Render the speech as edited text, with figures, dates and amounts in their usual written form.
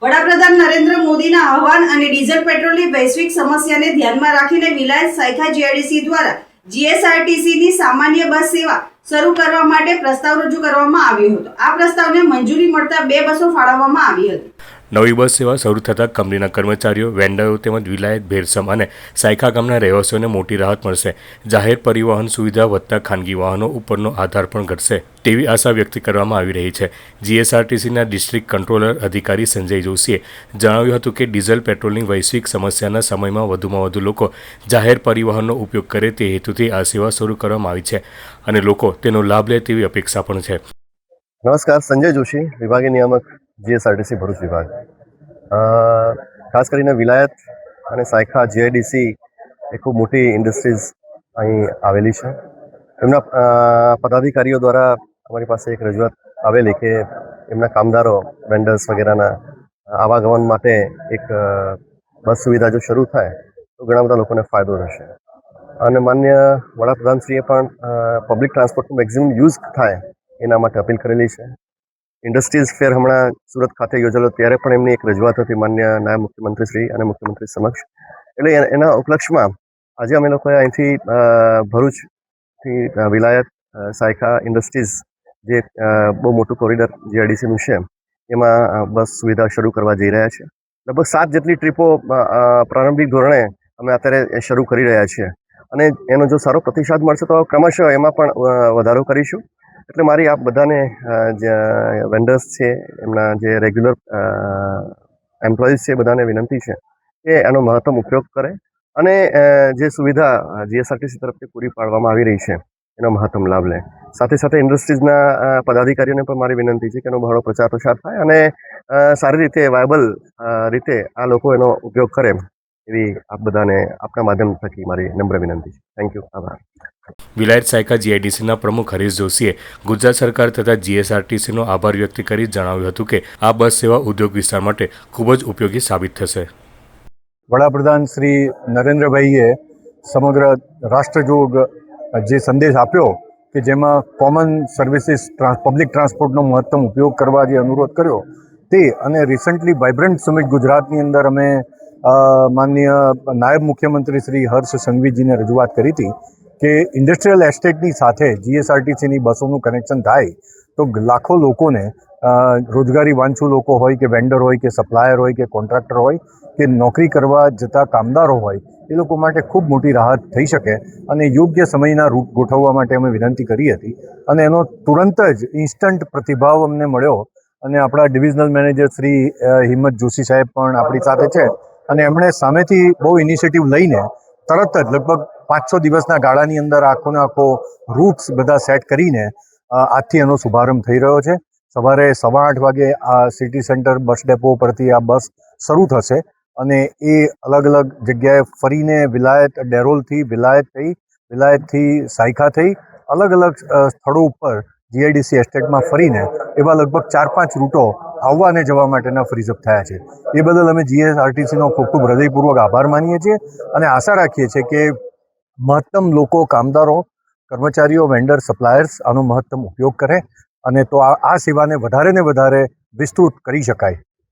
વડાપ્રધાન નરેન્દ્ર મોદીના આહવાન અને ડીઝલ પેટ્રોલની વૈશ્વિક સમસ્યાને ધ્યાનમાં રાખીને વિલાયત સાયખા જીઆઈડીસી દ્વારા જીએસઆરટીસીની સામાન્ય બસ સેવા શરૂ કરવા માટે પ્રસ્તાવ રજૂ કરવામાં આવ્યો હતો। આ પ્રસ્તાવને મંજૂરી મળતા 2 બસો ફાળવવામાં આવી હતી। નવી બસ સેવા શરૂ થતાં કંપનીના કર્મચારીઓ, વેન્ડરો તેમજ વિલાયત, ભેરસમ અને સાયખા ગામના રહેવાસીઓને મોટી રાહત મળશે। જાહેર પરિવહન સુવિધા વધતા ખાનગી વાહનો ઉપરનો આધાર પણ ઘટશે તેવી આશા વ્યક્ત કરવામાં આવી રહી છે। જીએસઆરટીસીના ડિસ્ટ્રિક્ટ કંટ્રોલર અધિકારી સંજય જોશીએ જણાવ્યું હતું કે ડીઝલ પેટ્રોલની વૈશ્વિક સમસ્યાના સમયમાં વધુમાં વધુ લોકો જાહેર પરિવહનનો ઉપયોગ કરે તે હેતુથી આ સેવા શરૂ કરવામાં આવી છે અને લોકો તેનો લાભ લે તેવી અપેક્ષા પણ છે। નમસ્કાર, સંજય જોશી, વિભાગીય નિયામક જીએસઆરટીસી ભરૂચ વિભાગ। ખાસ કરીને વિલાયત અને સાયખા જીઆઈડીસી એ ખૂબ મોટી ઇન્ડસ્ટ્રીઝ અહીં આવેલી છે। એમના પદાધિકારીઓ દ્વારા અમારી પાસે એક રજૂઆત આવેલી કે એમના કામદારો, વેન્ડર્સ વગેરેના આવાગમન માટે એક બસ સુવિધા જો શરૂ થાય તો ઘણા બધા લોકોને ફાયદો રહેશે અને માન્ય વડાપ્રધાનશ્રીએ પણ પબ્લિક ટ્રાન્સપોર્ટનો મેક્સિમમ યુઝ થાય એના માટે અપીલ કરેલી છે। ઇન્ડસ્ટ્રીઝ ફેર હમણાં સુરત ખાતે યોજેલો ત્યારે પણ એમની એક રજૂઆત હતી માન્ય નાયબ મુખ્યમંત્રી શ્રી અને મુખ્યમંત્રી સમક્ષ। એટલે એના ઉપલક્ષમાં આજે અમે લોકોએ અહીંથી ભરૂચથી વિલાયત સાયખા ઇન્ડસ્ટ્રીઝ જે બહુ મોટું કોરિડોર જીઆઈડીસીનું છે એમાં બસ સુવિધા શરૂ કરવા જઈ રહ્યા છીએ। લગભગ 7 જેટલી ટ્રીપો પ્રારંભિક ધોરણે અમે અત્યારે શરૂ કરી રહ્યા છીએ અને એનો જો સારો પ્રતિસાદ મળશે તો ક્રમશઃ એમાં પણ વધારો કરીશું। એટલે મારી આપ બધાને જે વેન્ડર્સ છે, એમના જે રેગ્યુલર એમ્પ્લોઈઝ છે, બધાને વિનંતી છે કે એનો મહત્તમ ઉપયોગ કરે અને જે સુવિધા જીએસઆરટીસી તરફથી પૂરી પાડવામાં આવી રહી છે એનો મહત્તમ લાભ લે। સાથે સાથે ઇન્ડસ્ટ્રીઝના પદાધિકારીઓને પણ મારી વિનંતી છે કે એનો બહોળો પ્રચાર પ્રસાર થાય અને સારી રીતે વાયબલ રીતે આ લોકો એનો ઉપયોગ કરે એવી આપ બધાને આપના માધ્યમ થકી મારી નમ્ર વિનંતી છે। થેન્ક યુ, આભાર। વિલાયત સાયખા જીઆઈડીસીના પ્રમુખ હરીશ જોશીએ ગુજરાત સરકાર તથા જીએસઆરટીસીનો આભાર વ્યક્ત કરી જણાવ્યું હતું કે આ બસ સેવા ઉદ્યોગ વિસ્તાર માટે ખૂબ જ ઉપયોગી સાબિત થશે। વડાપ્રધાન શ્રી નરેન્દ્રભાઈએ સમગ્ર રાષ્ટ્રજોગ જે સંદેશ આપ્યો કે જેમાં કોમન સર્વિસીસ પબ્લિક ટ્રાન્સપોર્ટનો મહત્તમ ઉપયોગ કરવા જે અનુરોધ કર્યો તે અને રિસન્ટલી વાઇબ્રન્ટ સમિટ ગુજરાતની અંદર અમે માનનીય નાયબ મુખ્યમંત્રી શ્રી હર્ષ સંઘવીજીને રજૂઆત કરી હતી કે ઇન્ડસ્ટ્રીયલ એસ્ટેટની સાથે જીએસઆરટીસીની બસોનું કનેક્શન થાય તો લાખો લોકોને રોજગારી વાંછુ લોકો હોય કે વેન્ડર હોય કે સપ્લાયર હોય કે કોન્ટ્રાક્ટર હોય કે નોકરી કરવા જતા કામદારો હોય એ લોકો માટે ખૂબ મોટી રાહત થઈ શકે અને યોગ્ય સમયના રૂટ ગોઠવવા માટે અમે વિનંતી કરી હતી અને એનો તુરંત જ ઇન્સ્ટન્ટ પ્રતિભાવ અમને મળ્યો અને આપણા ડિવિઝનલ મેનેજર શ્રી હિંમત જોશી સાહેબ પણ આપણી સાથે છે અને એમણે સામેથી બહુ ઇનિશિયેટિવ લઈને તરત જ લગભગ 500 દિવસના ગાળાની અંદર આખોને આખો રૂટ્સ બધા સેટ કરીને આજથી એનો શુભારંભ થઈ રહ્યો છે। સવારે 8:15 વાગે આ સિટી સેન્ટર બસ ડેપો પરથી આ બસ શરૂ થશે અને એ અલગ અલગ જગ્યાએ ફરીને વિલાયત ડેરોલથી વિલાયત થઈ, વિલાયતથી સાયખા થઈ અલગ અલગ સ્થળો ઉપર જીઆઈડીસી એસ્ટેટમાં ફરીને એવા લગભગ 4-5 રૂટો આવવા અને જવા માટેના ફ્રીઝઅપ થયા છે। એ બદલ અમે જીએસઆરટીસીનો ખૂબ ખૂબ હૃદયપૂર્વક આભાર માનીએ છીએ અને આશા રાખીએ છીએ કે મહત્તમ લોકો, કામદારો, કર્મચારીઓ, વેન્ડર, સપ્લાયર્સ આનો મહત્તમ ઉપયોગ કરે અને તો આ સેવાને વધારે ને વધારે વિસ્તૃત કરી શકાય